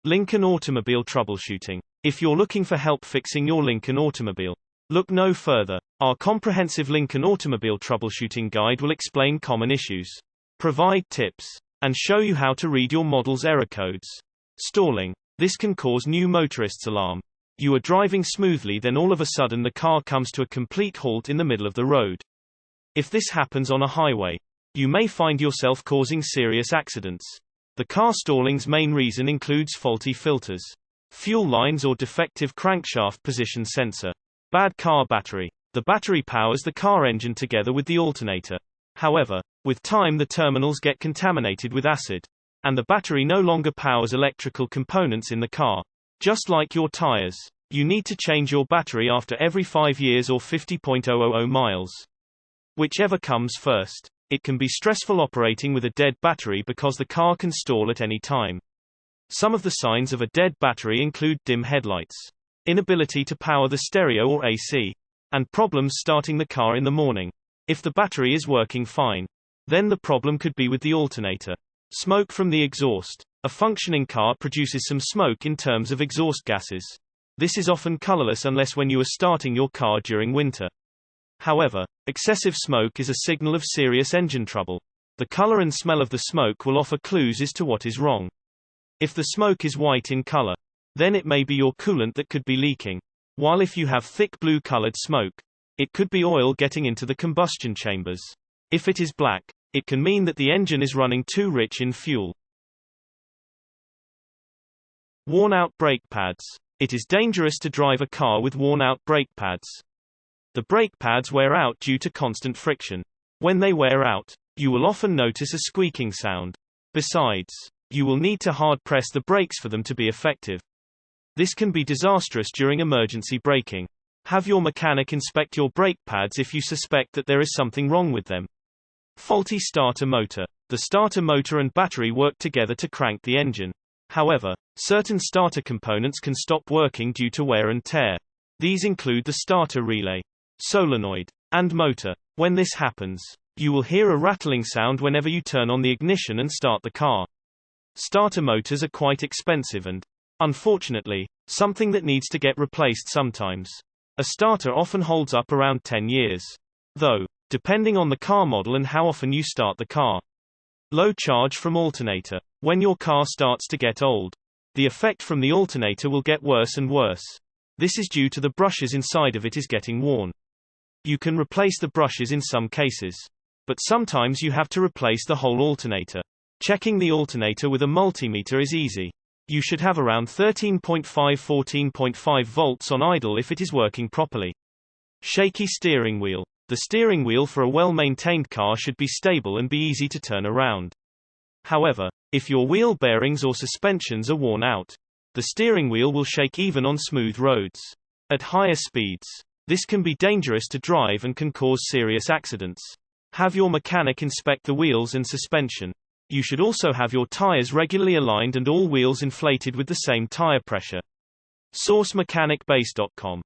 Lincoln Automobile Troubleshooting. If you're looking for help fixing your Lincoln automobile, look no further. Our comprehensive Lincoln Automobile Troubleshooting Guide will explain common issues, provide tips, and show you how to read your model's error codes. Stalling. This can cause new motorists' alarm. You are driving smoothly, then all of a sudden the car comes to a complete halt in the middle of the road. If this happens on a highway, you may find yourself causing serious accidents. The car stalling's main reason includes faulty filters, fuel lines, or defective crankshaft position sensor. Bad car battery. The battery powers the car engine together with the alternator. However, with time the terminals get contaminated with acid, and the battery no longer powers electrical components in the car. Just like your tires, you need to change your battery after every 5 years or 50,000 miles. Whichever comes first. It can be stressful operating with a dead battery because the car can stall at any time. Some of the signs of a dead battery include dim headlights, inability to power the stereo or AC, and problems starting the car in the morning. If the battery is working fine, then the problem could be with the alternator. Smoke from the exhaust. A functioning car produces some smoke in terms of exhaust gases. This is often colorless unless when you are starting your car during winter. However, excessive smoke is a signal of serious engine trouble. The color and smell of the smoke will offer clues as to what is wrong. If the smoke is white in color, then it may be your coolant that could be leaking. While if you have thick blue-colored smoke, it could be oil getting into the combustion chambers. If it is black, it can mean that the engine is running too rich in fuel. Worn-out brake pads. It is dangerous to drive a car with worn-out brake pads. The brake pads wear out due to constant friction. When they wear out, you will often notice a squeaking sound. Besides, you will need to hard press the brakes for them to be effective. This can be disastrous during emergency braking. Have your mechanic inspect your brake pads if you suspect that there is something wrong with them. Faulty starter motor. The starter motor and battery work together to crank the engine. However, certain starter components can stop working due to wear and tear. These include the starter relay, solenoid, and motor. When this happens, you will hear a rattling sound whenever you turn on the ignition and start the car. Starter motors are quite expensive and, unfortunately, something that needs to get replaced sometimes. A starter often holds up around 10 years. Though, depending on the car model and how often you start the car. Low charge from alternator. When your car starts to get old, the effect from the alternator will get worse and worse. This is due to the brushes inside of it is getting worn. You can replace the brushes in some cases, but sometimes you have to replace the whole alternator. Checking the alternator with a multimeter is easy. You should have around 13.5–14.5 volts on idle if it is working properly. Shaky steering wheel. The steering wheel for a well-maintained car should be stable and be easy to turn around. However, if your wheel bearings or suspensions are worn out, the steering wheel will shake even on smooth roads. At higher speeds, this can be dangerous to drive and can cause serious accidents. Have your mechanic inspect the wheels and suspension. You should also have your tires regularly aligned and all wheels inflated with the same tire pressure. SourceMechanicBase.com